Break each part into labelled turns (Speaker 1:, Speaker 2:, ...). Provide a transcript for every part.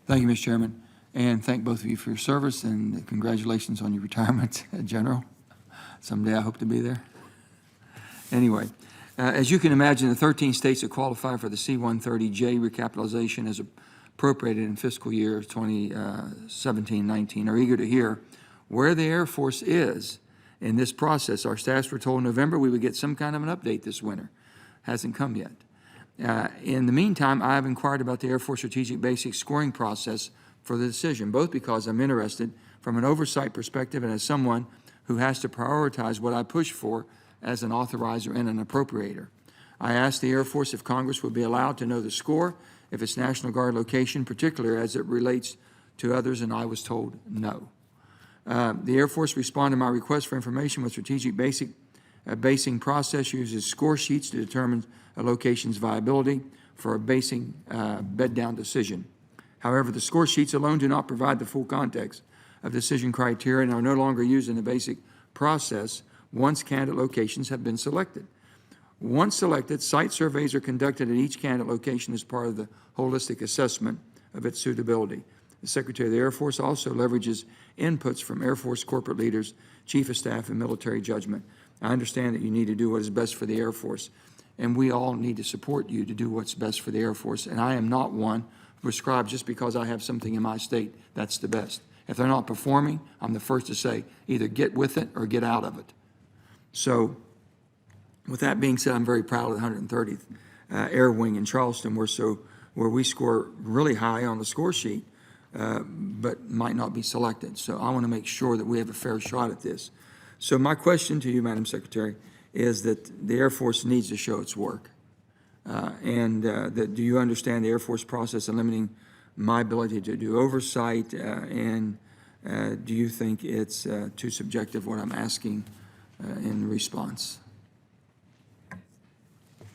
Speaker 1: Thank you, Mr. Chairman, and thank both of you for your service, and congratulations on your retirement, General. Someday I hope to be there. Anyway, as you can imagine, the 13 states that qualify for the C-130J recapitalization as appropriated in fiscal year 2017-19 are eager to hear where the Air Force is in this process. Our staffs were told in November we would get some kind of an update this winter. Hasn't come yet. In the meantime, I have inquired about the Air Force Strategic Basic scoring process for the decision, both because I'm interested from an oversight perspective and as someone who has to prioritize what I push for as an authorizer and an appropriator. I asked the Air Force if Congress would be allowed to know the score if it's National Guard location, particularly as it relates to others, and I was told no. The Air Force responded to my request for information with strategic basing process uses score sheets to determine a location's viability for a basing bed-down decision. However, the score sheets alone do not provide the full context of decision criteria and are no longer used in the basic process once candidate locations have been selected. Once selected, site surveys are conducted at each candidate location as part of the holistic assessment of its suitability. The Secretary of the Air Force also leverages inputs from Air Force corporate leaders, Chief of Staff, and military judgment. I understand that you need to do what is best for the Air Force, and we all need to support you to do what's best for the Air Force. And I am not one who prescribes just because I have something in my state that's the best. If they're not performing, I'm the first to say either get with it or get out of it. So with that being said, I'm very proud of the 130th Air Wing in Charleston, where we score really high on the score sheet, but might not be selected. So I want to make sure that we have a fair shot at this. So my question to you, Madam Secretary, is that the Air Force needs to show its work. Do you understand the Air Force process in limiting my ability to do oversight? Do you think it's too subjective what I'm asking in response?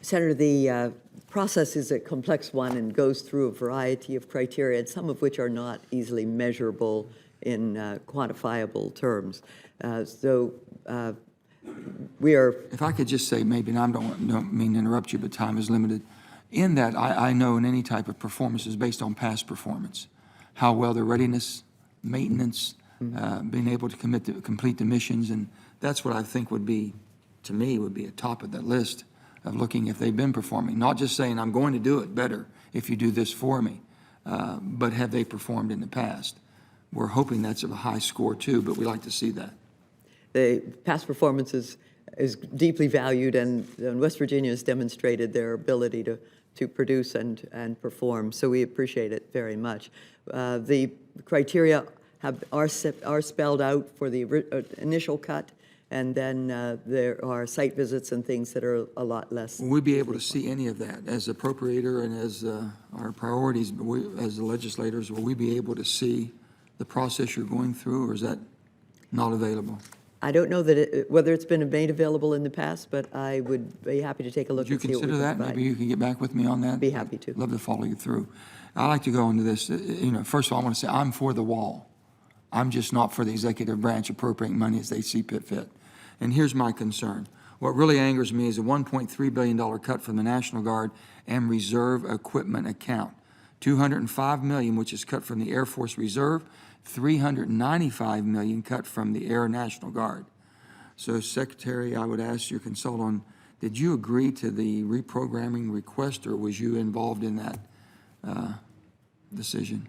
Speaker 2: Senator, the process is a complex one and goes through a variety of criteria, and some of which are not easily measurable in quantifiable terms. We are...
Speaker 1: If I could just say maybe, and I don't mean to interrupt you, but time is limited. In that, I know in any type of performance is based on past performance, how well their readiness, maintenance, being able to complete the missions, and that's what I think would be, to me, would be at top of that list of looking if they've been performing. Not just saying, I'm going to do it better if you do this for me, but have they performed in the past? We're hoping that's a high score too, but we like to see that.
Speaker 2: The past performance is deeply valued, and West Virginia has demonstrated their ability to produce and perform, so we appreciate it very much. The criteria are spelled out for the initial cut, and then there are site visits and things that are a lot less.
Speaker 1: Will we be able to see any of that as appropriator and as our priorities, as the legislators, will we be able to see the process you're going through, or is that not available?
Speaker 2: I don't know that whether it's been made available in the past, but I would be happy to take a look and see what we can
Speaker 1: consider that?
Speaker 2: provide.
Speaker 1: Maybe you can get back with me on that?
Speaker 2: Be happy to.
Speaker 1: Love to follow you through. I like to go into this. First of all, I want to say I'm for the wall. I'm just not for the executive branch appropriating money as they see fit. And here's my concern. What really angers me is a $1.3 billion cut from the National Guard and Reserve Equipment account. $205 million, which is cut from the Air Force Reserve, $395 million cut from the Air National Guard. So, Secretary, I would ask your consult on, did you agree to the reprogramming request, or was you involved in that decision?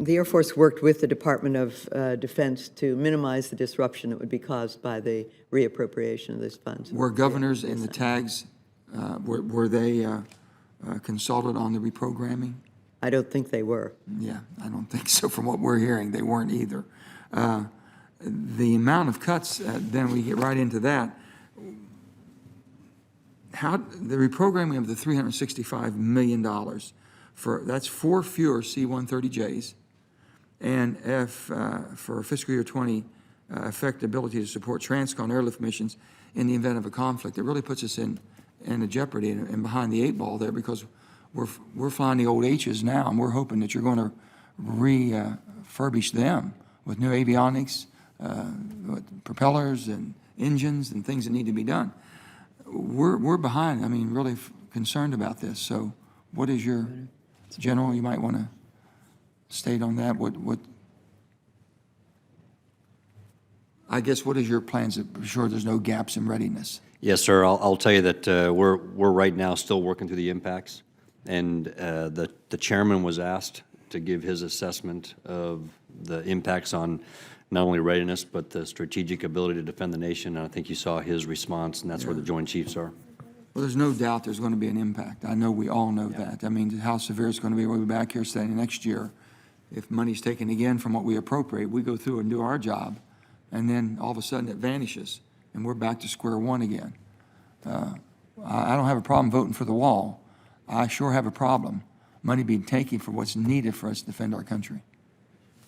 Speaker 2: The Air Force worked with the Department of Defense to minimize the disruption that would be caused by the reappropriation of these funds.
Speaker 1: Were governors in the tags, were they consulted on the reprogramming?
Speaker 2: I don't think they were.
Speaker 1: Yeah, I don't think so. From what we're hearing, they weren't either. The amount of cuts, then we get right into that. How the reprogramming of the $365 million, that's 4 fewer C-130Js, and if for fiscal year 20, affect the ability to support transcon airlift missions in the event of a conflict. It really puts us in a jeopardy and behind the 8 ball there, because we're flying the old H's now, and we're hoping that you're going to refurbish them with new avionics, with propellers and engines and things that need to be done. We're behind. I mean, really concerned about this. So what is your General, you might want to state on that. What I guess, what is your plans to ensure there's no gaps in readiness?
Speaker 3: Yes, sir. I'll tell you that we're right now still working through the impacts, and the chairman was asked to give his assessment of the impacts on not only readiness but the strategic ability to defend the nation. And I think you saw his response, and that's where the Joint Chiefs are.
Speaker 1: Well, there's no doubt there's going to be an impact. I know we all know that. I mean, how severe it's going to be. We'll be back here saying next year, if money's taken again from what we appropriate, we go through and do our job, and then all of a sudden it vanishes, and we're back to square one again. I don't have a problem voting for the wall. I sure have a problem money being taken for what's needed for us to defend our country.